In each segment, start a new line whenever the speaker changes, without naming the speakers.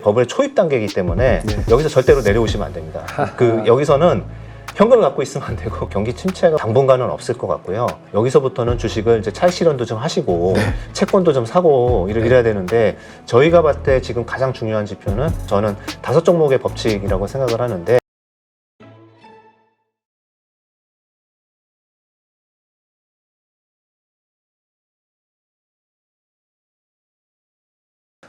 버블의 초입 단계이기 때문에
네.
여기서 절대로 내려오시면 안 됩니다. 여기서는 현금을 갖고 있으면 안 되고 경기 침체가 당분간은 없을 것 같고요. 여기서부터는 주식을 이제 차익 실현도 좀 하시고 채권도 좀 사고 이래야 되는데 저희가 봤을 때 지금 가장 중요한 지표는 저는 5종목의 법칙이라고 생각을 하는데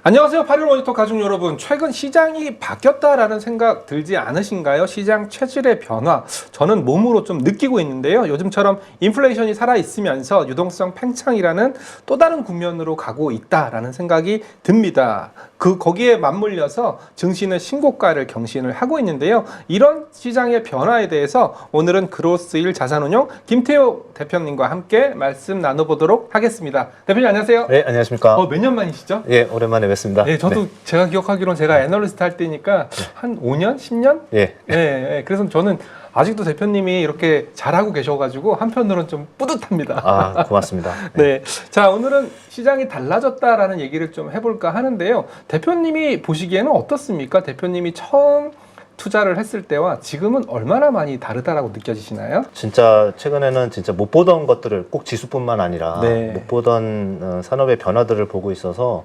안녕하세요. 8.1 모니터 가족 여러분. 최근 시장이 바뀌었다라는 생각 들지 않으신가요? 시장 체질의 변화. 저는 몸으로 좀 느끼고 있는데요. 요즘처럼 인플레이션이 살아있으면서 유동성 팽창이라는 또 다른 국면으로 가고 있다라는 생각이 듭니다. 거기에 맞물려서 증시는 신고가를 경신을 하고 있는데요. 이런 시장의 변화에 대해서 오늘은 그로스일 자산운용 김태호 대표님과 함께 말씀 나눠보도록 하겠습니다. 대표님 안녕하세요.
네, 안녕하십니까.
몇 년 만이시죠?
예, 오랜만에 뵙습니다.
네, 저도 제가 기억하기로는 제가 애널리스트 할 때니까 한 5년, 10년?
예.
예. 그래서 저는 아직도 대표님이 이렇게 잘하고 계셔가지고 한편으로는 좀 뿌듯합니다.
아, 고맙습니다.
네. 자, 오늘은 시장이 달라졌다라는 얘기를 좀 해볼까 하는데요. 대표님이 보시기에는 어떻습니까? 대표님이 처음 투자를 했을 때와 지금은 얼마나 많이 다르다라고 느껴지시나요?
진짜 최근에는 진짜 못 보던 것들을 꼭 지수뿐만 아니라
네.
못 보던 산업의 변화들을 보고 있어서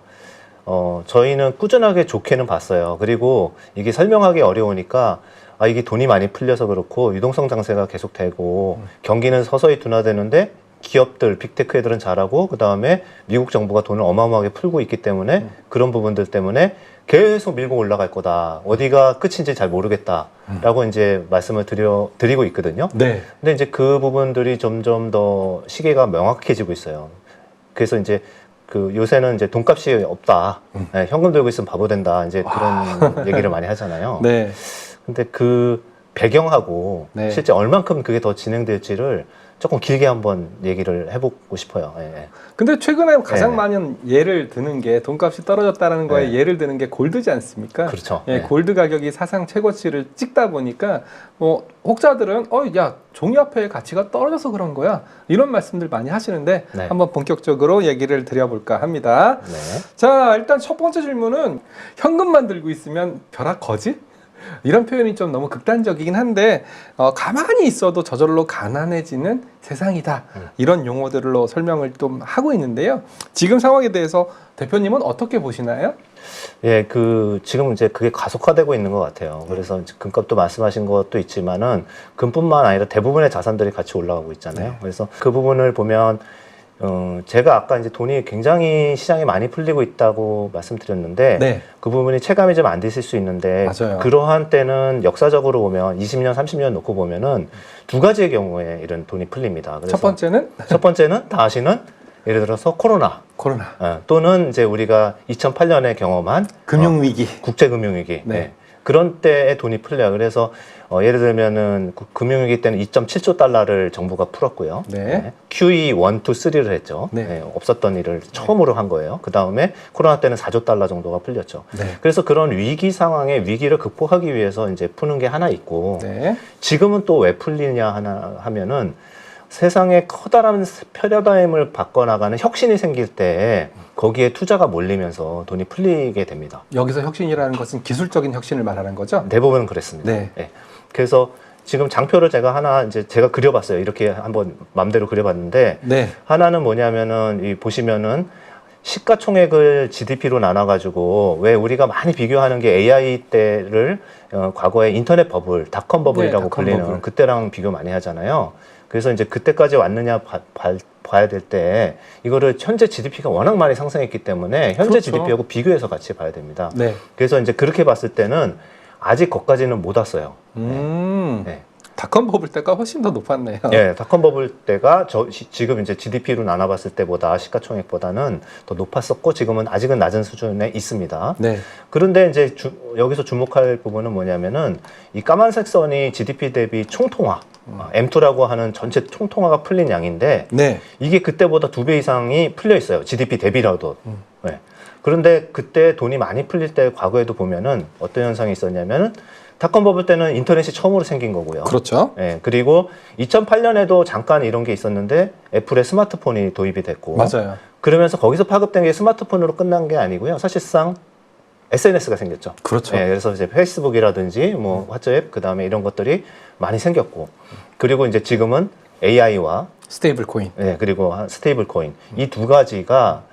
저희는 꾸준하게 좋게는 봤어요. 그리고 이게 설명하기 어려우니까 이게 돈이 많이 풀려서 그렇고 유동성 장세가 계속되고 경기는 서서히 둔화되는데 기업들, 빅테크 애들은 잘하고 그 다음에 미국 정부가 돈을 어마어마하게 풀고 있기 때문에 그런 부분들 때문에 계속 밀고 올라갈 거다. 어디가 끝인지 잘 모르겠다라고 이제 말씀을 드리고 있거든요.
네.
근데 이제 그 부분들이 점점 더 시계가 명확해지고 있어요. 그래서 이제 요새는 이제 돈값이 없다. 네, 현금 들고 있으면 바보 된다. 이제 그런 얘기를 많이 하잖아요.
네.
근데 그 배경하고
네.
실제 얼만큼 그게 더 진행될지를 조금 길게 한번 얘기를 해보고 싶어요. 예.
근데 최근에 가장
네.
많은 예를 드는 게 돈값이 떨어졌다는 거에
네.
예를 드는 게 골드지 않습니까?
그렇죠.
예,
네.
골드 가격이 사상 최고치를 찍다 보니까 혹자들은 야 종이화폐의 가치가 떨어져서 그런 거야 이런 말씀들 많이 하시는데
네.
한번 본격적으로 얘기를 드려볼까 합니다.
네.
자, 일단 첫 번째 질문은 현금만 들고 있으면 벼락 거지? 이런 표현이 좀 너무 극단적이긴 한데 가만히 있어도 저절로 가난해지는 세상이다. 이런 용어들로 설명을 좀 하고 있는데요. 지금 상황에 대해서 대표님은 어떻게 보시나요?
예, 지금 이제 그게 가속화되고 있는 것 같아요. 그래서 금값도 말씀하신 것도 있지만은 금뿐만 아니라 대부분의 자산들이 같이 올라가고 있잖아요.
네.
그래서 그 부분을 보면 제가 아까 이제 돈이 굉장히 시장에 많이 풀리고 있다고 말씀드렸는데
네.
그 부분이 체감이 좀 안 되실 수 있는데
맞아요.
그러한 때는 역사적으로 보면 20년, 30년 놓고 보면은 두 가지의 경우에 이런 돈이 풀립니다. 그래서
첫 번째는
다시는 예를 들어서 코로나 또는 이제 우리가 2008년에 경험한
금융위기.
국제금융위기
네.
그런 때에 돈이 풀려요. 그래서 예를 들면은 금융위기 때는 2.7조 달러를 정부가 풀었고요.
네.
QE 1, 2, 3를 했죠.
네.
네, 없었던 일을 처음으로 한 거예요. 그 다음에 코로나 때는 4조 달러 정도가 풀렸죠.
네.
그래서 그런 위기 상황에 위기를 극복하기 위해서 이제 푸는 게 하나 있고
네.
지금은 또 왜 풀리냐 하면은 세상에 커다란 패러다임을 바꿔나가는 혁신이 생길 때 거기에 투자가 몰리면서 돈이 풀리게 됩니다.
여기서 혁신이라는 것은 기술적인 혁신을 말하는 거죠?
대부분은 그랬습니다.
네.
네. 그래서 지금 장표를 제가 그려봤어요. 이렇게 한번 맘대로 그려봤는데
네.
하나는 뭐냐면은 보시면은 시가총액을 GDP로 나눠가지고 왜 우리가 많이 비교하는 게 AI 때를 과거에 인터넷 버블, 닷컴 버블이라고
네, 닷컴
불리는
버블.
그때랑 비교 많이 하잖아요. 그래서 이제 그때까지 왔느냐 봐야 될 때 이거를 현재 GDP가 워낙 많이 상승했기 때문에 현재
그렇죠.
GDP하고 비교해서 같이 봐야 됩니다.
네.
그래서 이제 그렇게 봤을 때는 아직 거기까지는 못 왔어요. 네.
닷컴 버블 때가 훨씬 더 높았네요.
네, 닷컴 버블 때가 지금 이제 GDP로 나눠봤을 때보다 시가총액보다는 더 높았었고 지금은 아직은 낮은 수준에 있습니다.
네.
그런데 이제 여기서 주목할 부분은 뭐냐면은 이 까만색 선이 GDP 대비 총통화 M2라고 하는 전체 총통화가 풀린 양인데
네.
이게 그때보다 2배 이상이 풀려 있어요. GDP 대비라도. 네. 그런데 그때 돈이 많이 풀릴 때 과거에도 보면은 어떤 현상이 있었냐면은 닷컴 버블 때는 인터넷이 처음으로 생긴 거고요.
그렇죠.
예, 그리고 2008년에도 잠깐 이런 게 있었는데 애플의 스마트폰이 도입이 됐고
맞아요.
그러면서 거기서 파급된 게 스마트폰으로 끝난 게 아니고요. 사실상 SNS가 생겼죠.
그렇죠.
예, 그래서 이제 페이스북이라든지 뭐 왓츠앱 그다음에 이런 것들이 많이 생겼고 그리고 이제 지금은 AI와
스테이블 코인.
예, 그리고 스테이블 코인 이 두 가지가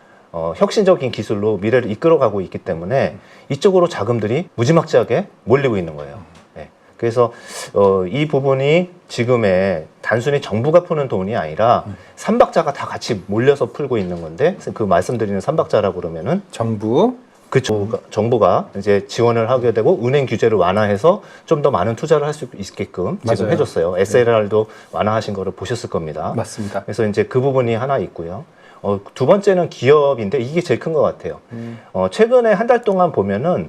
혁신적인 기술로 미래를 이끌어가고 있기 때문에 이쪽으로 자금들이 무지막지하게 몰리고 있는 거예요. 예, 그래서 이 부분이 지금의 단순히 정부가 푸는 돈이 아니라 삼박자가 다 같이 몰려서 풀고 있는 건데 그 말씀드리는 삼박자라고 그러면은
정부,
그쵸. 정부가 이제 지원을 하게 되고 은행 규제를 완화해서 좀 더 많은 투자를 할 수 있게끔 지금
맞아요.
해줬어요. SLR도 완화하신 거를 보셨을 겁니다.
맞습니다.
그래서 이제 그 부분이 하나 있고요. 두 번째는 기업인데 이게 제일 큰 것 같아요. 최근에 한 달 동안 보면은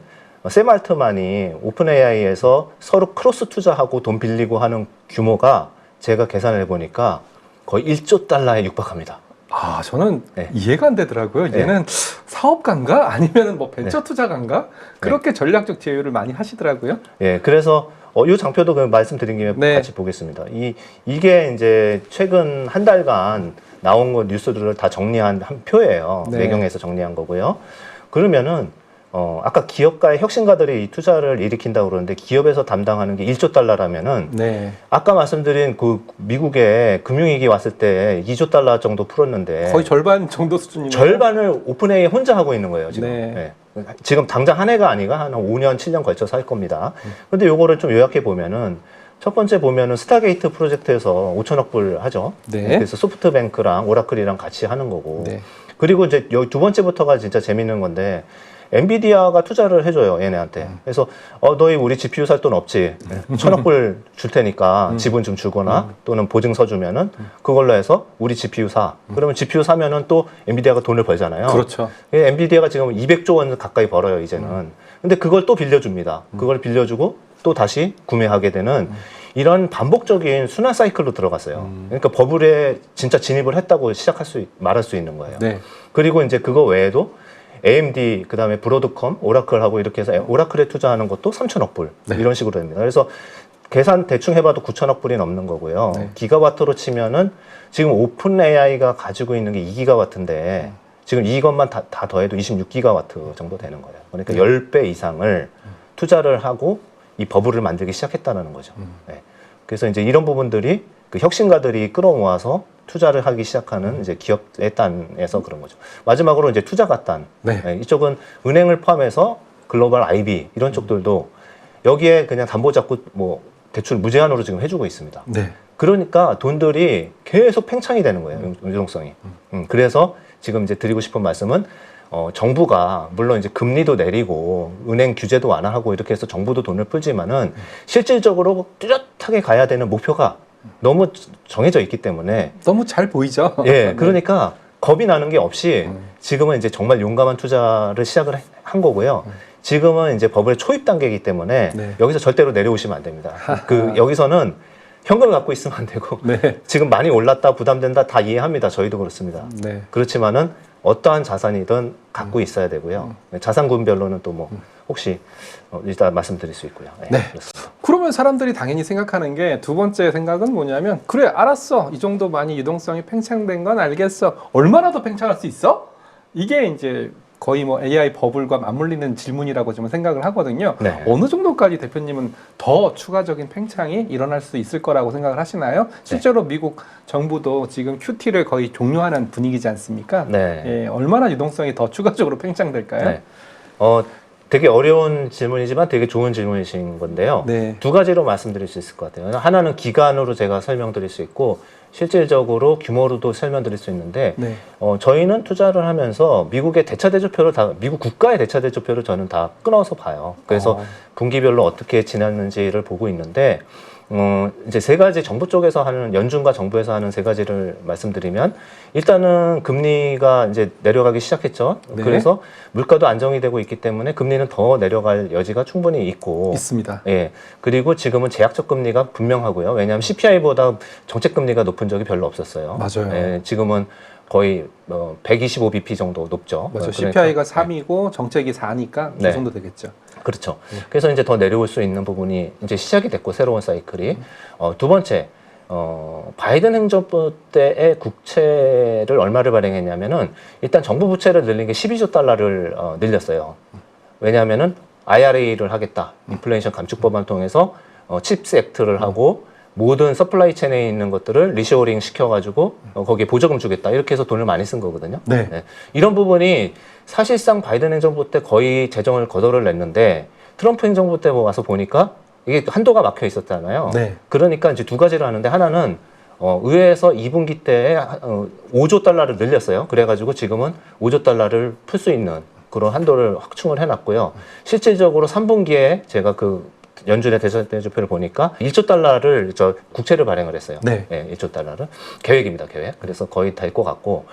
샘 알트만이 오픈 AI에서 서로 크로스 투자하고 돈 빌리고 하는 규모가 제가 계산을 해보니까 거의 1조 달러에 육박합니다.
아, 저는
네.
이해가 안 되더라고요.
네.
얘는 사업가인가? 아니면 뭐 벤처
네.
투자가인가? 그렇게 전략적 제휴를 많이 하시더라고요.
예, 그래서 이 장표도 그 말씀드린 김에
네.
같이 보겠습니다. 이게 이제 최근 한 달간 나온 거 뉴스들을 다 정리한 한 표예요.
네.
외경에서 정리한 거고요. 그러면은 아까 기업가의 혁신가들이 이 투자를 일으킨다고 그러는데 기업에서 담당하는 게 1조 달러라면은
네.
아까 말씀드린 그 미국의 금융위기 왔을 때 2조 달러 정도 풀었는데
거의 절반 정도 수준이네요.
절반을 오픈 AI 혼자 하고 있는 거예요, 지금.
네.
예. 지금 당장 한 해가 아니라 한 5년, 7년 걸쳐서 할 겁니다. 근데 요거를 좀 요약해 보면은 첫 번째 보면은 스타게이트 프로젝트에서 5천억 불 하죠.
네.
그래서 소프트뱅크랑 오라클이랑 같이 하는 거고.
네.
그리고 이제 여기 두 번째부터가 진짜 재밌는 건데 엔비디아가 투자를 해줘요, 얘네한테. 그래서 너희 우리 GPU 살 돈 없지? 1,000억 불 줄 테니까 지분 좀 주거나 또는 보증서 주면은 그걸로 해서 우리 GPU 사. 그러면 GPU 사면은 또 엔비디아가 돈을 벌잖아요.
그렇죠.
엔비디아가 지금 200조 원 가까이 벌어요, 이제는. 근데 그걸 또 빌려줍니다. 그걸 빌려주고 또 다시 구매하게 되는 이런 반복적인 순환 사이클로 들어갔어요. 그러니까 버블에 진짜 진입을 했다고 말할 수 있는 거예요.
네.
그리고 이제 그거 외에도 AMD, 그 다음에 브로드컴, 오라클하고 이렇게 해서 오라클에 투자하는 것도 3천억 불.
네.
이런 식으로 됩니다. 그래서 계산 대충 해봐도 9천억 불이 넘는 거고요.
네.
기가와트로 치면은 지금 오픈 AI가 가지고 있는 게 2기가와트인데 지금 이것만 다 더해도 26기가와트 정도 되는 거예요. 그러니까 10배 이상을 투자를 하고 이 버블을 만들기 시작했다는 거죠. 네. 그래서 이제 이런 부분들이 그 혁신가들이 끌어모아서 투자를 하기 시작하는 이제 기업의 단에서 그런 거죠. 마지막으로 이제 투자가 단.
네.
네, 이쪽은 은행을 포함해서 글로벌 IB 이런 쪽들도 여기에 그냥 담보 잡고 뭐 대출 무제한으로 지금 해주고 있습니다.
네.
그러니까 돈들이 계속 팽창이 되는 거예요. 유동성이. 그래서 지금 이제 드리고 싶은 말씀은 정부가 물론 이제 금리도 내리고 은행 규제도 완화하고 이렇게 해서 정부도 돈을 풀지만은 실질적으로 뚜렷하게 가야 되는 목표가 너무 정해져 있기 때문에
너무 잘 보이죠?
예, 그러니까 겁이 나는 게 없이 지금은 이제 정말 용감한 투자를 시작을 한 거고요. 지금은 이제 버블의 초입 단계이기 때문에
네.
여기서 절대로 내려오시면 안 됩니다. 여기서는 현금을 갖고 있으면 안 되고
네.
지금 많이 올랐다 부담된다 다 이해합니다. 저희도 그렇습니다.
네.
그렇지만은 어떠한 자산이든 갖고 있어야 되고요. 자산군별로는 또 뭐 혹시 일단 말씀드릴 수 있고요.
네.
그렇습니다.
그러면 사람들이 당연히 생각하는 게 두 번째 생각은 뭐냐면 그래 알았어 이 정도 많이 유동성이 팽창된 건 알겠어 얼마나 더 팽창할 수 있어? 이게 이제 거의 뭐 AI 버블과 맞물리는 질문이라고 좀 생각을 하거든요.
네.
어느 정도까지 대표님은 더 추가적인 팽창이 일어날 수 있을 거라고 생각을 하시나요? 실제로 미국 정부도 지금 QT를 거의 종료하는 분위기지 않습니까?
네.
예, 얼마나 유동성이 더 추가적으로 팽창될까요?
네. 되게 어려운 질문이지만 되게 좋은 질문이신 건데요.
네.
두 가지로 말씀드릴 수 있을 것 같아요. 하나는 기간으로 제가 설명드릴 수 있고 실질적으로 규모로도 설명드릴 수 있는데
네.
저희는 투자를 하면서 미국의 대차 대조표를 미국 국가의 대차 대조표를 저는 다 끊어서 봐요. 그래서 분기별로 어떻게 지났는지를 보고 있는데 이제 세 가지 정부 쪽에서 하는 연준과 정부에서 하는 세 가지를 말씀드리면 일단은 금리가 이제 내려가기 시작했죠.
네.
그래서 물가도 안정이 되고 있기 때문에 금리는 더 내려갈 여지가 충분히 있고
있습니다.
예. 그리고 지금은 제약적 금리가 분명하고요. 왜냐하면 CPI보다 정책 금리가 높은 적이 별로 없었어요.
맞아요.
예, 지금은 거의 125bp 정도 높죠.
맞아요.
그러니까,
CPI가 3이고 정책이 4니까
네.
그 정도 되겠죠.
그렇죠. 그래서 이제 더 내려올 수 있는 부분이 이제 시작이 됐고 새로운 사이클이 두 번째 바이든 행정부 때의 국채를 얼마를 발행했냐면은 일단 정부 부채를 늘린 게 12조 달러를 늘렸어요. 왜냐하면은 IRA를 하겠다. 인플레이션 감축 법안을 통해서 칩스 액트를 하고 모든 서플라이 체인에 있는 것들을 리쇼어링 시켜가지고 거기에 보조금 주겠다. 이렇게 해서 돈을 많이 쓴 거거든요.
네.
네. 이런 부분이 사실상 바이든 행정부 때 거의 재정을 거덜을 냈는데 트럼프 행정부 때 와서 보니까 이게 한도가 막혀 있었잖아요.
네.
그러니까 이제 두 가지를 하는데 하나는 의회에서 2분기 때에 5조 달러를 늘렸어요. 그래가지고 지금은 5조 달러를 풀 수 있는 그런 한도를 확충을 해놨고요. 실질적으로 3분기에 제가 그 연준의 대조표를 보니까 1조 달러를 국채를 발행을 했어요.
네.
1조 달러를 계획입니다. 계획. 그래서 거의 될 것 같고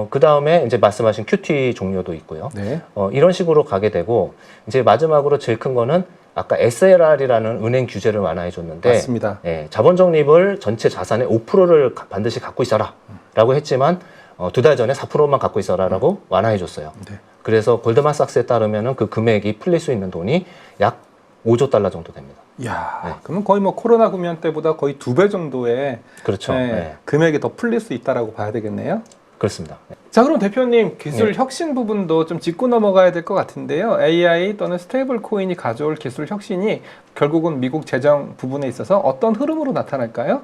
그 다음에 이제 말씀하신 QT 종료도 있고요.
네.
이런 식으로 가게 되고 이제 마지막으로 제일 큰 거는 아까 SLR이라는 은행 규제를 완화해 줬는데
맞습니다.
자본 적립을 전체 자산의 5%를 반드시 갖고 있어라라고 했지만 2달 전에 4%만 갖고 있어라라고 완화해 줬어요.
네.
그래서 골드만삭스에 따르면은 그 금액이 풀릴 수 있는 돈이 약 5조 달러 정도 됩니다.
야,
네.
그러면 거의 뭐 코로나 국면 때보다 거의 2배 정도의
그렇죠. 네.
금액이 더 풀릴 수 있다라고 봐야 되겠네요.
그렇습니다.
자, 그럼 대표님 기술
네.
혁신 부분도 좀 짚고 넘어가야 될 것 같은데요. AI 또는 스테이블 코인이 가져올 기술 혁신이 결국은 미국 재정 부분에 있어서 어떤 흐름으로 나타날까요?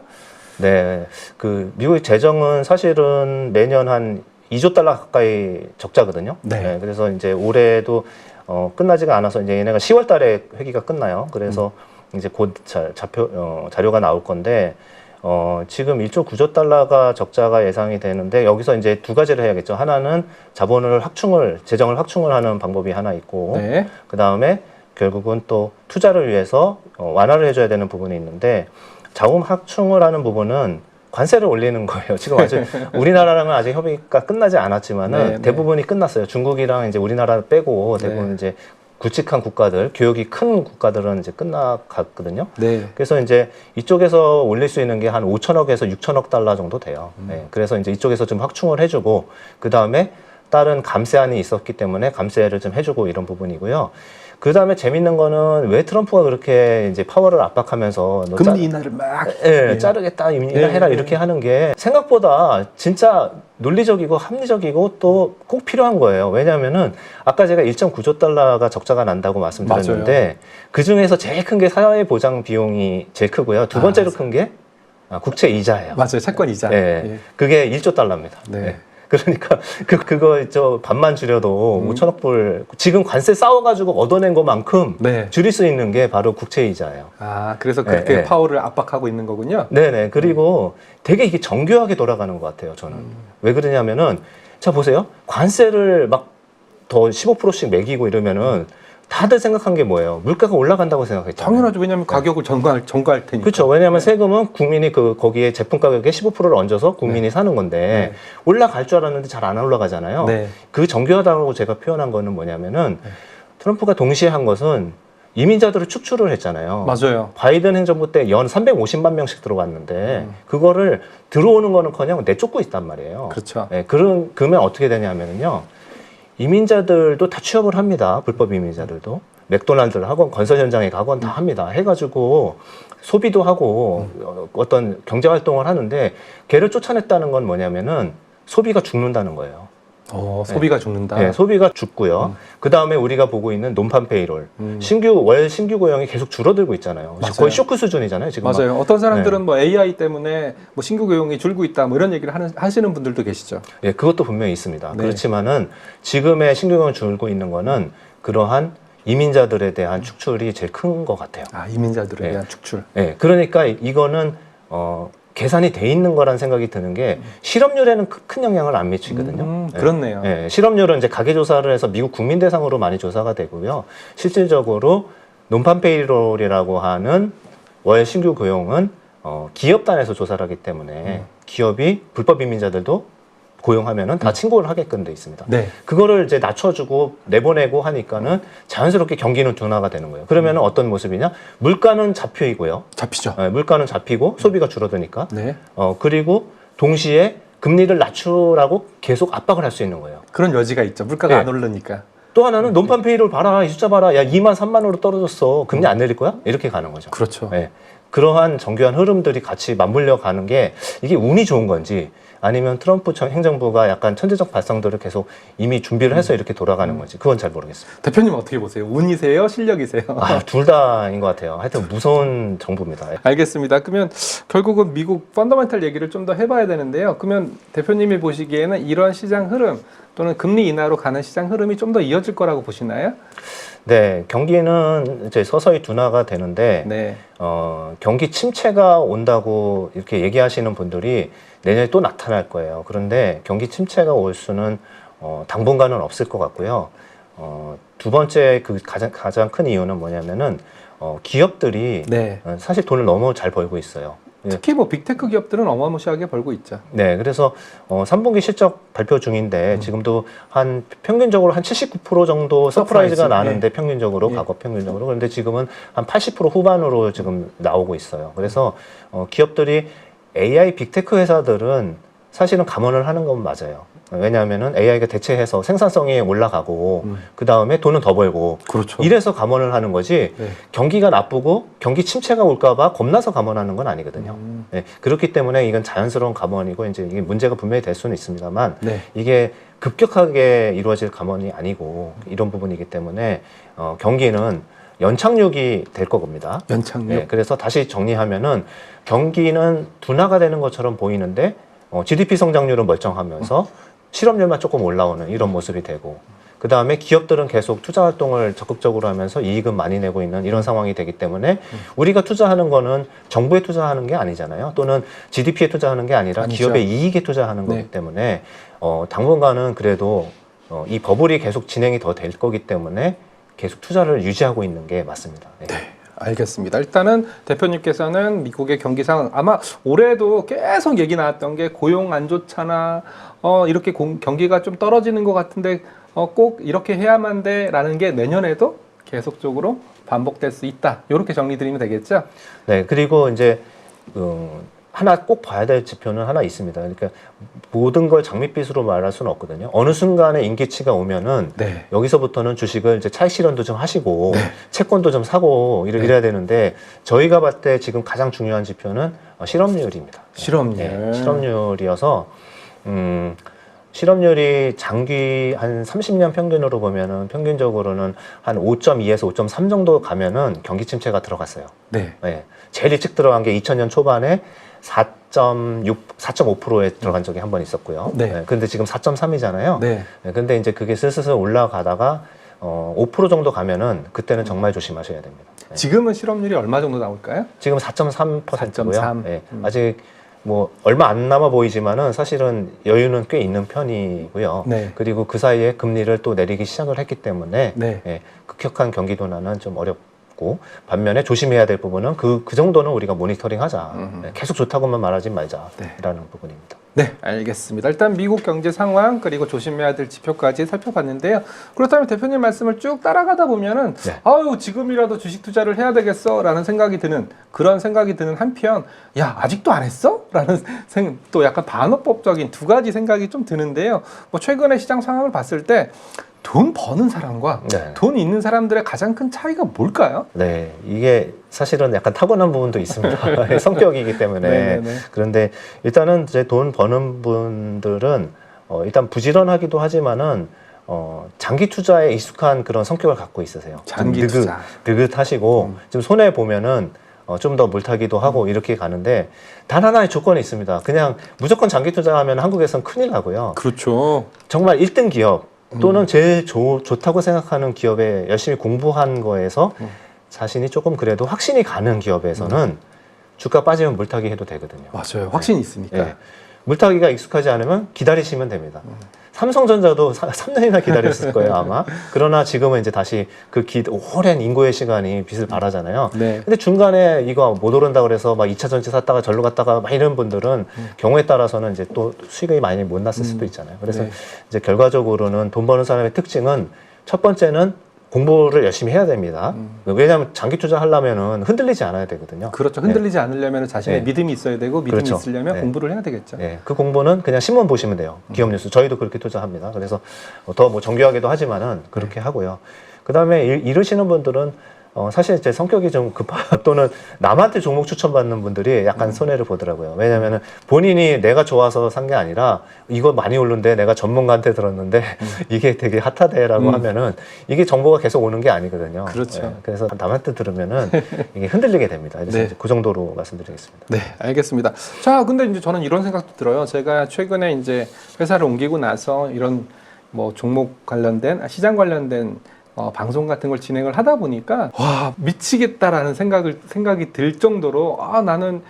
네, 그 미국 재정은 사실은 매년 한 2조 달러 가까이 적자거든요.
네.
그래서 이제 올해도 끝나지가 않아서 이제 얘네가 10월 달에 회기가 끝나요. 그래서 이제 곧 자료가 나올 건데 지금 1조 9조 달러가 적자가 예상이 되는데 여기서 이제 두 가지를 해야겠죠. 하나는 재정을 확충을 하는 방법이 하나 있고
네.
그 다음에 결국은 또 투자를 위해서 완화를 해줘야 되는 부분이 있는데 자금 확충을 하는 부분은 관세를 올리는 거예요. 지금 아직 우리나라랑은 아직 협의가 끝나지 않았지만은
네,
대부분이 끝났어요. 중국이랑 이제 우리나라를 빼고 대부분
네.
이제 굵직한 국가들, 교역이 큰 국가들은 이제 끝나갔거든요.
네.
그래서 이제 이쪽에서 올릴 수 있는 게 한 5천억에서 6천억 달러 정도 돼요. 네, 그래서 이제 이쪽에서 좀 확충을 해주고 그 다음에 다른 감세안이 있었기 때문에 감세를 좀 해주고 이런 부분이고요. 그 다음에 재밌는 거는 왜 트럼프가 그렇게 이제 파월을 압박하면서 너
금리 인하를 막
자르겠다, 인하해라 이렇게 하는 게 생각보다 진짜 논리적이고 합리적이고 또 꼭 필요한 거예요. 왜냐하면은 아까 제가 1.9조 달러가 적자가 난다고 말씀드렸는데 그 중에서 제일 큰 게 사회보장 비용이 제일 크고요. 두 번째로 큰 게 국채 이자예요.
맞아요. 채권 이자.
예. 그게 1조 달러입니다.
네.
예. 그러니까 그거 반만 줄여도 5천억 불 지금 관세 싸워가지고 얻어낸 것만큼
네.
줄일 수 있는 게 바로 국채 이자예요.
아, 그래서 그렇게
네.
파월을 압박하고 있는 거군요.
네네. 그리고 되게 이게 정교하게 돌아가는 것 같아요. 저는 왜 그러냐면은 자 보세요. 관세를 막 더 15%씩 매기고 이러면은 다들 생각한 게 뭐예요? 물가가 올라간다고 생각했잖아요.
당연하죠. 왜냐하면 가격을 전가할 테니까.
그렇죠. 왜냐하면 세금은 국민이 거기에 제품 가격에 15%를 얹어서 국민이 사는 건데 올라갈 줄 알았는데 잘 안 올라가잖아요.
네.
그 정교하다고 제가 표현한 거는 뭐냐면은 트럼프가 동시에 한 것은 이민자들을 축출을 했잖아요.
맞아요.
바이든 행정부 때 연 350만 명씩 들어갔는데 그거를 들어오는 거는커녕 내쫓고 있단 말이에요.
그렇죠.
그러면 어떻게 되냐면요. 이민자들도 다 취업을 합니다. 불법 이민자들도. 맥도날드를 하건 건설 현장에 가건 다 합니다. 해가지고 소비도 하고 어떤 경제 활동을 하는데 걔를 쫓아냈다는 건 뭐냐면은 소비가 죽는다는 거예요.
소비가 죽는다.
네, 소비가 죽고요. 그 다음에 우리가 보고 있는 논판 페이롤, 월 신규 고용이 계속 줄어들고 있잖아요.
맞아요.
거의 쇼크 수준이잖아요. 지금
맞아요. 어떤 사람들은 뭐 AI 때문에 뭐 신규 고용이 줄고 있다 뭐 이런 얘기를 하시는 분들도 계시죠.
예, 그것도 분명히 있습니다.
네.
그렇지만은 지금의 신규 고용 줄고 있는 거는 그러한 이민자들에 대한 축출이 제일 큰 것 같아요.
아, 이민자들에
네.
대한 축출.
예, 그러니까 이거는 계산이 돼 있는 거라는 생각이 드는 게 실업률에는 큰 영향을 안 미치거든요. 예.
그렇네요.
예, 실업률은 이제 가계 조사를 해서 미국 국민 대상으로 많이 조사가 되고요. 실질적으로 논판 페이롤이라고 하는 월 신규 고용은 기업 단에서 조사를 하기 때문에 기업이 불법 이민자들도 고용하면은 다 신고를 하게끔 돼 있습니다.
네.
그거를 이제 낮춰주고 내보내고 하니까는 자연스럽게 경기는 둔화가 되는 거예요. 그러면은 어떤 모습이냐? 물가는 잡히고요.
잡히죠.
물가는 잡히고 소비가 줄어드니까.
네.
그리고 동시에 금리를 낮추라고 계속 압박을 할 수 있는 거예요.
그런 여지가 있죠. 물가가
네.
안 오르니까.
또 하나는 논판 페이를 봐라, 이 숫자 봐라, 야 2만 3만으로 떨어졌어. 금리 안 내릴 거야? 이렇게 가는 거죠.
그렇죠.
네. 그러한 정교한 흐름들이 같이 맞물려 가는 게 이게 운이 좋은 건지 아니면 트럼프 행정부가 약간 천재적 발상들을 계속 이미 준비를 해서 이렇게 돌아가는 건지 그건 잘 모르겠습니다.
대표님 어떻게 보세요? 운이세요? 실력이세요?
둘 다인 것 같아요. 하여튼 무서운 정부입니다.
알겠습니다. 그러면 결국은 미국 펀더멘탈 얘기를 좀 더 해봐야 되는데요. 그러면 대표님이 보시기에는 이런 시장 흐름 또는 금리 인하로 가는 시장 흐름이 좀 더 이어질 거라고 보시나요?
네, 경기는 이제 서서히 둔화가 되는데
네.
경기 침체가 온다고 이렇게 얘기하시는 분들이 내년에 또 나타날 거예요. 그런데 경기 침체가 올 수는 당분간은 없을 것 같고요. 두 번째 그 가장 큰 이유는 뭐냐면은 기업들이
네.
사실 돈을 너무 잘 벌고 있어요.
특히 뭐 빅테크 기업들은 어마무시하게 벌고 있죠.
네, 그래서 3분기 실적 발표 중인데 지금도 한 평균적으로 한 79% 정도 서프라이즈가
서프라이즈,
나는데 평균적으로
예.
과거 평균적으로 그런데 지금은 한 80% 후반으로 지금 나오고 있어요. 그래서 기업들이 AI 빅테크 회사들은 사실은 감원을 하는 건 맞아요. 왜냐하면은 AI가 대체해서 생산성이 올라가고 그 다음에 돈은 더 벌고
그렇죠.
이래서 감원을 하는 거지
네.
경기가 나쁘고 경기 침체가 올까봐 겁나서 감원하는 건 아니거든요. 네, 그렇기 때문에 이건 자연스러운 감원이고 이제 이게 문제가 분명히 될 수는 있습니다만
네.
이게 급격하게 이루어질 감원이 아니고 이런 부분이기 때문에 경기는 연착륙이 될 겁니다.
연착륙.
네, 그래서 다시 정리하면은 경기는 둔화가 되는 것처럼 보이는데 GDP 성장률은 멀쩡하면서 실업률만 조금 올라오는 이런 모습이 되고 그 다음에 기업들은 계속 투자 활동을 적극적으로 하면서 이익은 많이 내고 있는 이런 상황이 되기 때문에 우리가 투자하는 거는 정부에 투자하는 게 아니잖아요. 또는 GDP에 투자하는 게 아니라
아니죠.
기업의 이익에 투자하는 거기
네.
때문에 당분간은 그래도 이 버블이 계속 진행이 더 될 거기 때문에 계속 투자를 유지하고 있는 게 맞습니다. 네.
알겠습니다. 일단은 대표님께서는 미국의 경기 상황 아마 올해도 계속 얘기 나왔던 게 고용 안 좋잖아. 이렇게 경기가 좀 떨어지는 것 같은데 꼭 이렇게 해야만 돼라는 게 내년에도 계속적으로 반복될 수 있다. 이렇게 정리드리면 되겠죠?
네, 그리고 이제 하나 꼭 봐야 될 지표는 하나 있습니다. 그러니까 모든 걸 장밋빛으로 말할 수는 없거든요. 어느 순간에 인기치가 오면은
네.
여기서부터는 주식을 이제 차익 실현도 좀 하시고
네.
채권도 좀 사고
네.
이래야 되는데 저희가 봤을 때 지금 가장 중요한 지표는 실업률입니다.
실업률.
네, 실업률이어서 실업률이 장기 한 30년 평균으로 보면은 평균적으로는 한 5.2에서 5.3 정도 가면은 경기 침체가 들어갔어요.
네.
네, 제일 일찍 들어간 게 2000년 초반에 4.5%에 들어간 적이 한 번 있었고요.
네.
근데 지금 4.3이잖아요.
네.
근데 이제 그게 슬슬 올라가다가 5% 정도 가면은 그때는 정말 조심하셔야 됩니다. 네.
지금은 실업률이 얼마 정도 나올까요?
지금 4.3%고요.
4.3.
네. 아직 뭐 얼마 안 남아 보이지만은 사실은 여유는 꽤 있는 편이고요.
네.
그리고 그 사이에 금리를 또 내리기 시작을 했기 때문에
네.
급격한 경기 둔화는 좀 어렵고 반면에 조심해야 될 부분은 그 정도는 우리가 모니터링하자. 계속 좋다고만 말하지 말자라는 부분입니다.
네, 알겠습니다. 일단 미국 경제 상황 그리고 조심해야 될 지표까지 살펴봤는데요. 그렇다면 대표님 말씀을 쭉 따라가다 보면은
네.
아유 지금이라도 주식 투자를 해야 되겠어라는 생각이 드는 그런 생각이 드는 한편 야 아직도 안 했어?라는 또 약간 반어법적인 두 가지 생각이 좀 드는데요. 뭐 최근의 시장 상황을 봤을 때 돈 버는 사람과
네.
돈 있는 사람들의 가장 큰 차이가 뭘까요?
네, 이게 사실은 약간 타고난 부분도 있습니다. 성격이기 때문에.
네네네.
그런데 일단은 이제 돈 버는 분들은 일단 부지런하기도 하지만은 장기 투자에 익숙한 그런 성격을 갖고 있으세요.
장기 투자.
느긋하시고 좀 손해 보면은 좀 더 물타기도 하고 이렇게 가는데 단 하나의 조건이 있습니다. 그냥 무조건 장기 투자하면 한국에선 큰일 나고요.
그렇죠.
정말 1등 기업 또는 제일 좋다고 생각하는 기업에 열심히 공부한 거에서 자신이 조금 그래도 확신이 가는 기업에서는 주가 빠지면 물타기 해도 되거든요.
맞아요. 확신이 있으니까.
네. 물타기가 익숙하지 않으면 기다리시면 됩니다. 삼성전자도 3년이나 기다렸을 거예요, 아마. 그러나 지금은 이제 다시 그 오랜 인고의 시간이 빛을 발하잖아요.
네.
근데 중간에 이거 못 오른다 그래서 막 2차 전지 샀다가 절로 갔다가 막 이런 분들은 경우에 따라서는 이제 또 수익이 많이 못 났을 수도 있잖아요. 그래서
네.
이제 결과적으로는 돈 버는 사람의 특징은 첫 번째는 공부를 열심히 해야 됩니다. 왜냐하면 장기 투자 하려면은 흔들리지 않아야 되거든요.
그렇죠. 흔들리지 않으려면 자신의
네.
믿음이 있어야 되고 믿음이
그렇죠.
있으려면
네.
공부를 해야 되겠죠.
예, 그 공부는 그냥 신문 보시면 돼요. 기업 뉴스. 저희도 그렇게 투자합니다. 그래서 더 뭐 정교하게도 하지만은 그렇게 하고요. 그 다음에 이러시는 분들은 사실 제 성격이 좀 급하 또는 남한테 종목 추천받는 분들이 약간 손해를 보더라고요. 왜냐면은 본인이 내가 좋아서 산 게 아니라 이거 많이 오른데 내가 전문가한테 들었는데 이게 되게 핫하대라고 하면은 이게 정보가 계속 오는 게 아니거든요.
그렇죠.
예, 그래서 남한테 들으면은 이게 흔들리게 됩니다. 그래서
네.
이제 그 정도로 말씀드리겠습니다.
네, 알겠습니다. 자, 근데 이제 저는 이런 생각도 들어요. 제가 최근에 이제 회사를 옮기고 나서 이런 뭐 종목 관련된 시장 관련된 방송 같은 걸 진행을 하다 보니까 와 미치겠다라는 생각이 들 정도로 나는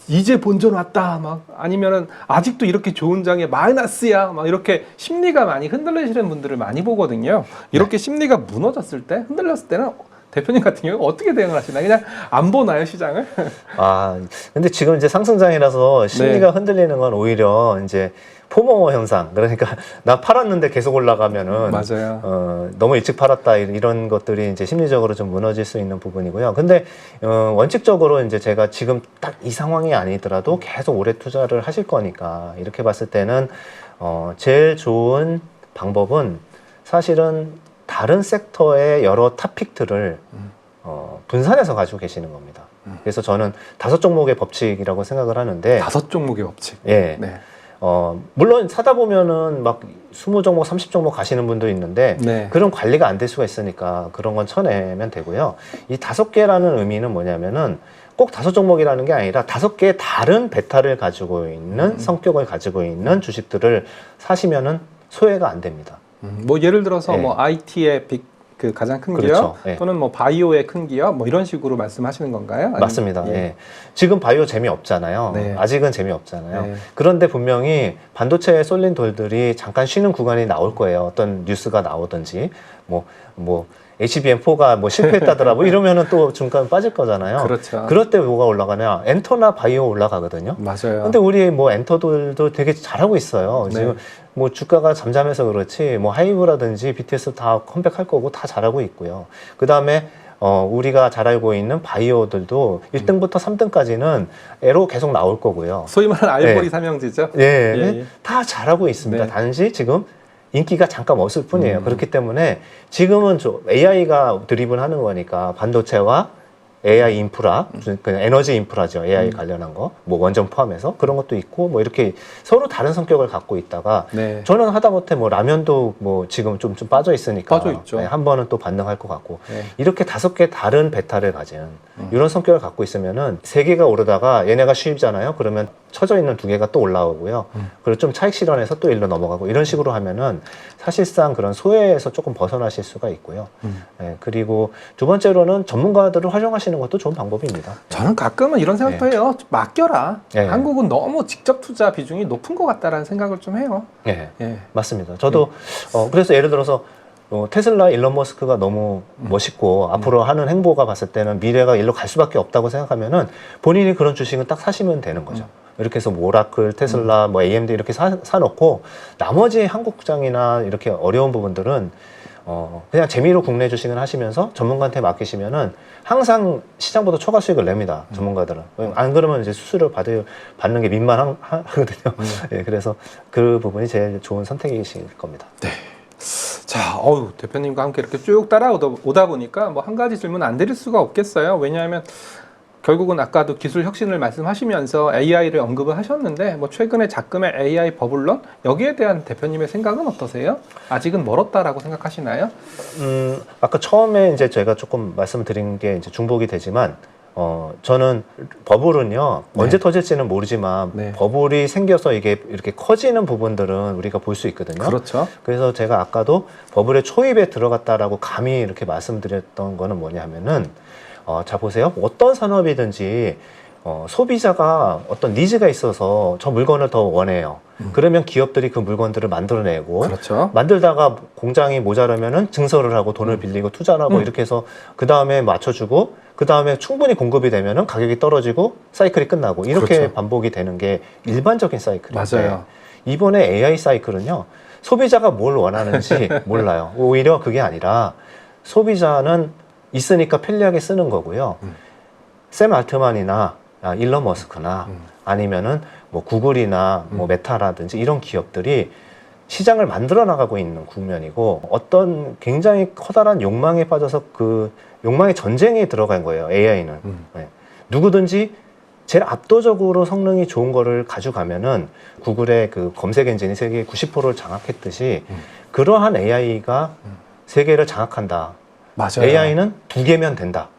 이제 본전 왔다 막 아니면은 아직도 이렇게 좋은 장에 마이너스야 막 이렇게 심리가 많이 흔들리시는 분들을 많이 보거든요. 이렇게 심리가 무너졌을 때 흔들렸을 때는 대표님 같은 경우 어떻게 대응을 하시나요? 그냥 안 보나요 시장을?
근데 지금 이제 상승장이라서 심리가
네.
흔들리는 건 오히려 이제 포모 현상. 그러니까 나 팔았는데 계속 올라가면은
맞아요.
너무 일찍 팔았다 이런 것들이 이제 심리적으로 좀 무너질 수 있는 부분이고요. 근데 원칙적으로 이제 제가 지금 딱 이 상황이 아니더라도 계속 오래 투자를 하실 거니까 이렇게 봤을 때는 제일 좋은 방법은 사실은 다른 섹터의 여러 탑픽들을 분산해서 가지고 계시는 겁니다. 그래서 저는 5종목의 법칙이라고 생각을 하는데
5종목의 법칙.
예.
네.
물론 사다 보면은 막 20종목, 30종목 가시는 분도 있는데
네.
그런 관리가 안 될 수가 있으니까 그런 건 쳐내면 되고요. 이 5개라는 의미는 뭐냐면은 꼭 5종목이라는 게 아니라 5개의 다른 베타를 가지고 있는 성격을 가지고 있는 주식들을 사시면은 소외가 안 됩니다.
뭐 예를 들어서
네.
뭐 IT의 그 가장 큰
그렇죠.
기업
네.
또는 뭐 바이오의 큰 기업 뭐 이런 식으로 말씀하시는 건가요? 아니면-
맞습니다.
예.
예. 지금 바이오 재미없잖아요.
네.
아직은 재미없잖아요.
네.
그런데 분명히 반도체에 쏠린 돌들이 잠깐 쉬는 구간이 나올 거예요. 어떤 뉴스가 나오든지 뭐 HBM4가 뭐 실패했다더라 뭐 이러면은 또 중간 빠질 거잖아요.
그렇죠.
그럴 때 뭐가 올라가냐? 엔터나 바이오 올라가거든요.
맞아요.
근데 우리 뭐 엔터들도 되게 잘하고 있어요.
네.
지금 뭐 주가가 잠잠해서 그렇지 뭐 하이브라든지 BTS 다 컴백할 거고 다 잘하고 있고요. 그 다음에 우리가 잘 알고 있는 바이오들도 1등부터 3등까지는 애로 계속 나올 거고요.
소위 말하는 알고리
네.
삼형제죠.
예,
예.
다 잘하고 있습니다.
네.
단지 지금 인기가 잠깐 없을 뿐이에요. 그렇기 때문에 지금은 AI가 드리븐 하는 거니까 반도체와 AI 인프라, 그냥 에너지 인프라죠. AI 관련한 거, 뭐 원전 포함해서 그런 것도 있고, 뭐 이렇게 서로 다른 성격을 갖고 있다가
네.
저는 하다못해 뭐 라면도 뭐 지금 좀 빠져 있으니까
빠져 있죠.
네, 한 번은 또 반등할 것 같고
네.
이렇게 5개 다른 베타를 가진 이런 성격을 갖고 있으면은 3개가 오르다가 얘네가 쉬잖아요. 그러면 쳐져 있는 2개가 또 올라오고요. 그리고 좀 차익 실현해서 또 일로 넘어가고 이런 식으로 하면은 사실상 그런 소외에서 조금 벗어나실 수가 있고요. 네, 그리고 두 번째로는 전문가들을 활용하시는 것도 좋은 방법입니다.
저는 가끔은 이런 생각도 해요. 좀 맡겨라.
네.
한국은 너무 직접 투자 비중이 높은 것 같다라는 생각을 좀 해요.
네,
예.
맞습니다. 저도 그래서 예를 들어서 테슬라 일론 머스크가 너무 멋있고 앞으로 하는 행보가 봤을 때는 미래가 일로 갈 수밖에 없다고 생각하면은 본인이 그런 주식은 딱 사시면 되는 거죠. 이렇게 해서 뭐 오라클, 테슬라, 뭐 AMD 이렇게 사놓고 나머지 한국장이나 이렇게 어려운 부분들은 그냥 재미로 국내 주식을 하시면서 전문가한테 맡기시면은 항상 시장보다 초과 수익을 냅니다. 전문가들은. 안 그러면 이제 수수료 받는 게 민망하거든요. 예, 그래서 그 부분이 제일 좋은 선택이실 겁니다.
자, 대표님과 함께 이렇게 쭉 따라오다 보니까 뭐 한 가지 질문 안 드릴 수가 없겠어요. 왜냐하면 결국은 아까도 기술 혁신을 말씀하시면서 AI를 언급을 하셨는데 뭐 최근에 작금의 AI 버블론 여기에 대한 대표님의 생각은 어떠세요? 아직은 멀었다라고 생각하시나요?
아까 처음에 이제 제가 조금 말씀드린 게 이제 중복이 되지만 저는 버블은요 언제 터질지는 모르지만
네.
버블이 생겨서 이게 이렇게 커지는 부분들은 우리가 볼 수 있거든요.
그렇죠.
그래서 제가 아까도 버블의 초입에 들어갔다라고 감히 이렇게 말씀드렸던 거는 뭐냐면은 자 보세요. 어떤 산업이든지 소비자가 어떤 니즈가 있어서 저 물건을 더 원해요. 그러면 기업들이 그 물건들을 만들어내고
그렇죠.
만들다가 공장이 모자라면은 증설을 하고 돈을 빌리고 투자를 하고 이렇게 해서 그 다음에 맞춰주고 그 다음에 충분히 공급이 되면은 가격이 떨어지고 사이클이 끝나고 이렇게
그렇죠.
반복이 되는 게 일반적인 사이클인데
맞아요.
이번에 AI 사이클은요 소비자가 뭘 원하는지 몰라요. 오히려 그게 아니라 소비자는 있으니까 편리하게 쓰는 거고요. 샘 알트만이나 일론 머스크나 아니면은 뭐 구글이나 뭐 메타라든지 이런 기업들이 시장을 만들어 나가고 있는 국면이고 어떤 굉장히 커다란 욕망에 빠져서 그 욕망의 전쟁에 들어간 거예요. AI는. 네. 누구든지 제일 압도적으로 성능이 좋은 거를 가져가면은 구글의 그 검색 엔진이 세계 90%를 장악했듯이 그러한 AI가 세계를 장악한다.
맞아요.
AI는 2개면 된다.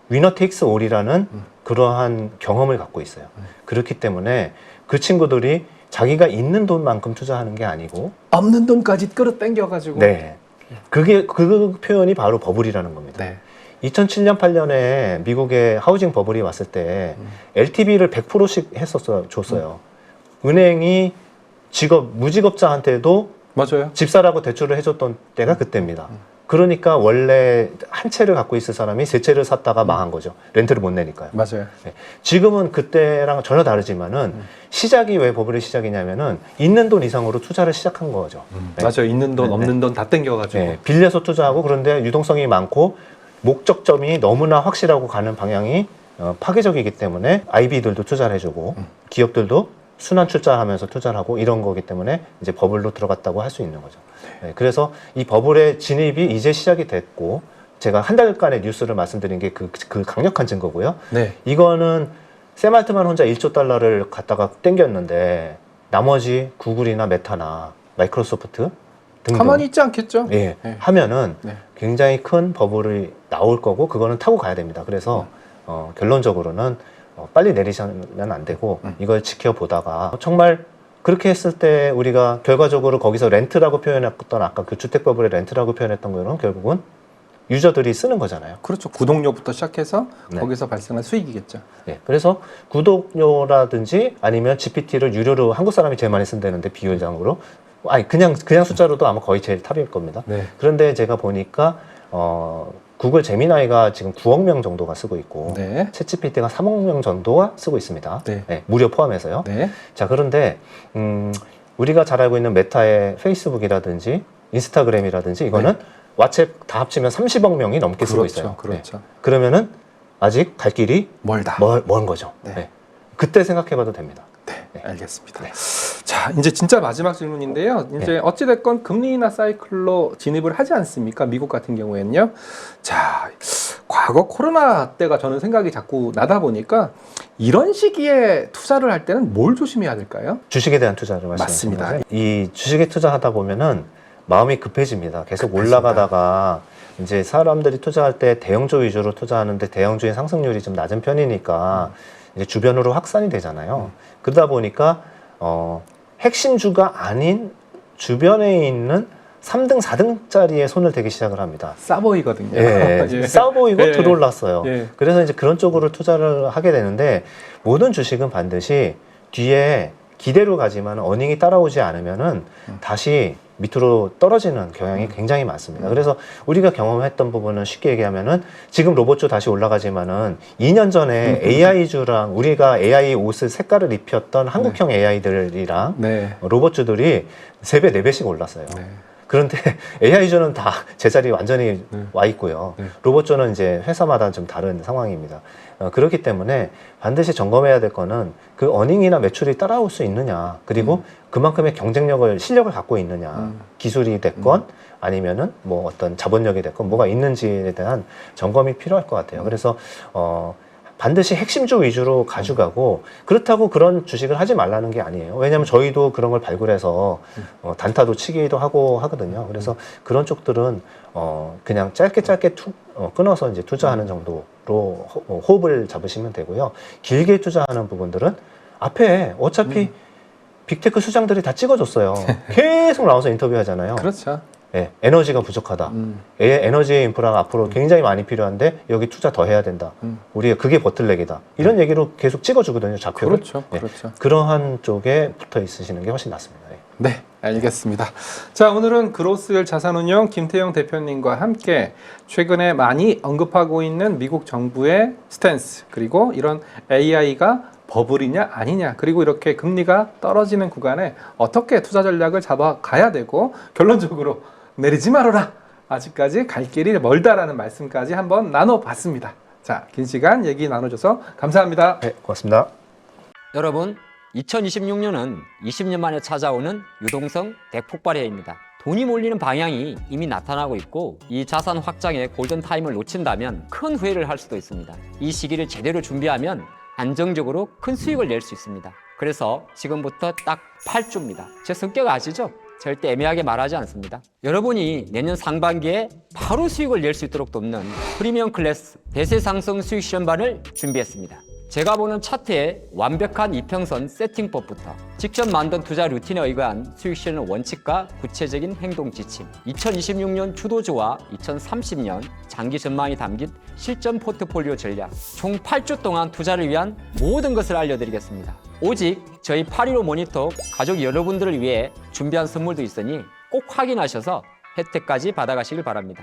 위너 테이크스 올이라는 그러한 경험을 갖고 있어요. 그렇기 때문에 그 친구들이 자기가 있는 돈만큼 투자하는 게 아니고
없는 돈까지 끌어당겨가지고.
네. 그게 그 표현이 바로 버블이라는 겁니다.
네.
2007년 8년에 미국의 하우징 버블이 왔을 때 LTV를 100%씩 줬어요. 은행이 무직업자한테도
맞아요.
집 사라고 대출을 해줬던 때가 그때입니다. 그러니까 원래 한 채를 갖고 있을 사람이 세 채를 샀다가 망한 거죠. 렌트를 못 내니까요.
맞아요.
네. 지금은 그때랑 전혀 다르지만은 시작이 왜 버블의 시작이냐면은 있는 돈 이상으로 투자를 시작한 거죠. 네.
맞아요. 있는 돈,
네,
없는 돈 다 땡겨가지고.
네. 빌려서 투자하고 그런데 유동성이 많고 목적점이 너무나 확실하고 가는 방향이 파괴적이기 때문에 IB들도 투자를 해주고 기업들도 순환 출자하면서 투자를 하고 이런 거기 때문에 이제 버블로 들어갔다고 할 수 있는 거죠. 네, 그래서 이 버블의 진입이 이제 시작이 됐고 제가 한 달간의 뉴스를 말씀드린 게 그 강력한 증거고요.
네.
이거는 샘 알트만 혼자 1조 달러를 갖다가 땡겼는데 나머지 구글이나 메타나 마이크로소프트 등등
가만히 있지 않겠죠?
예,
네.
하면은
네.
굉장히 큰 버블이 나올 거고 그거는 타고 가야 됩니다. 그래서 결론적으로는 빨리 내리시면 안 되고 이걸 지켜보다가 정말 그렇게 했을 때 우리가 결과적으로 거기서 렌트라고 표현했던 아까 그 주택버블의 렌트라고 표현했던 거는 결국은 유저들이 쓰는 거잖아요.
그렇죠. 구독료부터 시작해서
네.
거기서 발생한 수익이겠죠.
네, 그래서 구독료라든지 아니면 GPT를 유료로 한국 사람이 제일 많이 쓴다는데 비율상으로 아니 그냥 숫자로도 아마 거의 제일 탑일 겁니다.
네.
그런데 제가 보니까 구글 제미나이가 지금 9억 명 정도가 쓰고 있고
네.
챗GPT가 3억 명 정도가 쓰고 있습니다.
네.
네, 무료 포함해서요.
네.
자, 그런데 우리가 잘 알고 있는 메타의 페이스북이라든지 인스타그램이라든지 이거는 왓츠앱 다 합치면 30억 명이 넘게 쓰고 있어요.
그렇죠.
네. 그러면은 아직 갈 길이
멀다.
먼 거죠.
네.
네. 그때 생각해봐도 됩니다.
네, 알겠습니다.
네.
자, 이제 진짜 마지막 질문인데요. 이제
네.
어찌됐건 금리 인하 사이클로 진입을 하지 않습니까? 미국 같은 경우에는요. 자, 과거 코로나 때가 저는 생각이 자꾸 나다 보니까 이런 시기에 투자를 할 때는 뭘 조심해야 될까요?
주식에 대한 투자를 말씀하시는
맞습니다.
거죠. 이 주식에 투자하다 보면은 마음이 급해집니다. 계속 올라가다가 이제 사람들이 투자할 때 대형주 위주로 투자하는데 대형주의 상승률이 좀 낮은 편이니까 이제 주변으로 확산이 되잖아요. 그러다 보니까 핵심주가 아닌 주변에 있는 3등, 4등짜리에 손을 대기 시작을 합니다.
싸 보이거든요.
예,
예.
싸 보이고
예.
들어올랐어요.
예.
그래서 이제 그런 쪽으로 투자를 하게 되는데 모든 주식은 반드시 뒤에 기대로 가지만 어닝이 따라오지 않으면은 다시 밑으로 떨어지는 경향이 굉장히 많습니다. 그래서 우리가 경험했던 부분은 쉽게 얘기하면은 지금 로봇주 다시 올라가지만은 2년 전에 AI주랑 우리가 AI 옷을 색깔을 입혔던 한국형 AI들이랑
네.
로봇주들이 3배, 4배씩 올랐어요.
네.
그런데 AI주는 다 제자리 완전히
네.
와 있고요.
네.
로봇주는 이제 회사마다 좀 다른 상황입니다. 그렇기 때문에 반드시 점검해야 될 거는 그 어닝이나 매출이 따라올 수 있느냐, 그리고 그만큼의 실력을 갖고 있느냐, 기술이 됐건 아니면은 뭐 어떤 자본력이 됐건 뭐가 있는지에 대한 점검이 필요할 것 같아요. 그래서 반드시 핵심주 위주로 가져가고 그렇다고 그런 주식을 하지 말라는 게 아니에요. 왜냐하면 저희도 그런 걸 발굴해서 단타도 치기도 하고 하거든요. 그래서 그런 쪽들은 그냥 짧게 끊어서 이제 투자하는 정도로 호흡을 잡으시면 되고요. 길게 투자하는 부분들은 앞에 어차피 빅테크 수장들이 다 찍어줬어요. 계속 나와서 인터뷰하잖아요.
그렇죠.
예, 에너지가 부족하다. 에너지 인프라가 앞으로 굉장히 많이 필요한데 여기 투자 더 해야 된다. 우리가 그게 버틀넥이다. 이런 얘기로 계속 찍어주거든요. 좌표를.
그렇죠.
예,
그렇죠.
그러한 쪽에 붙어 있으시는 게 훨씬 낫습니다. 예.
네, 알겠습니다. 자, 오늘은 그로스웰 자산운용 김태형 대표님과 함께 최근에 많이 언급하고 있는 미국 정부의 스탠스, 그리고 이런 AI가 버블이냐 아니냐, 그리고 이렇게 금리가 떨어지는 구간에 어떻게 투자 전략을 잡아가야 되고 결론적으로 내리지 말아라, 아직까지 갈 길이 멀다라는 말씀까지 한번 나눠봤습니다. 자, 긴 시간 얘기 나눠줘서 감사합니다.
네, 고맙습니다.
여러분, 2026년은 20년 만에 찾아오는 유동성 대폭발 해입니다. 돈이 몰리는 방향이 이미 나타나고 있고 이 자산 확장의 골든타임을 놓친다면 큰 후회를 할 수도 있습니다. 이 시기를 제대로 준비하면 안정적으로 큰 수익을 낼 수 있습니다. 그래서 지금부터 딱 8주입니다. 제 성격 아시죠? 절대 애매하게 말하지 않습니다. 여러분이 내년 상반기에 바로 수익을 낼 수 있도록 돕는 프리미엄 클래스 대세 상승 수익 실험반을 준비했습니다. 제가 보는 차트의 완벽한 이평선 세팅법부터 직접 만든 투자 루틴에 의거한 수익 실현 원칙과 구체적인 행동 지침, 2026년 주도주와 2030년 장기 전망이 담긴 실전 포트폴리오 전략, 총 8주 동안 투자를 위한 모든 것을 알려드리겠습니다. 오직 저희 8.15 모니터 가족 여러분들을 위해 준비한 선물도 있으니 꼭 확인하셔서 혜택까지 받아가시길 바랍니다.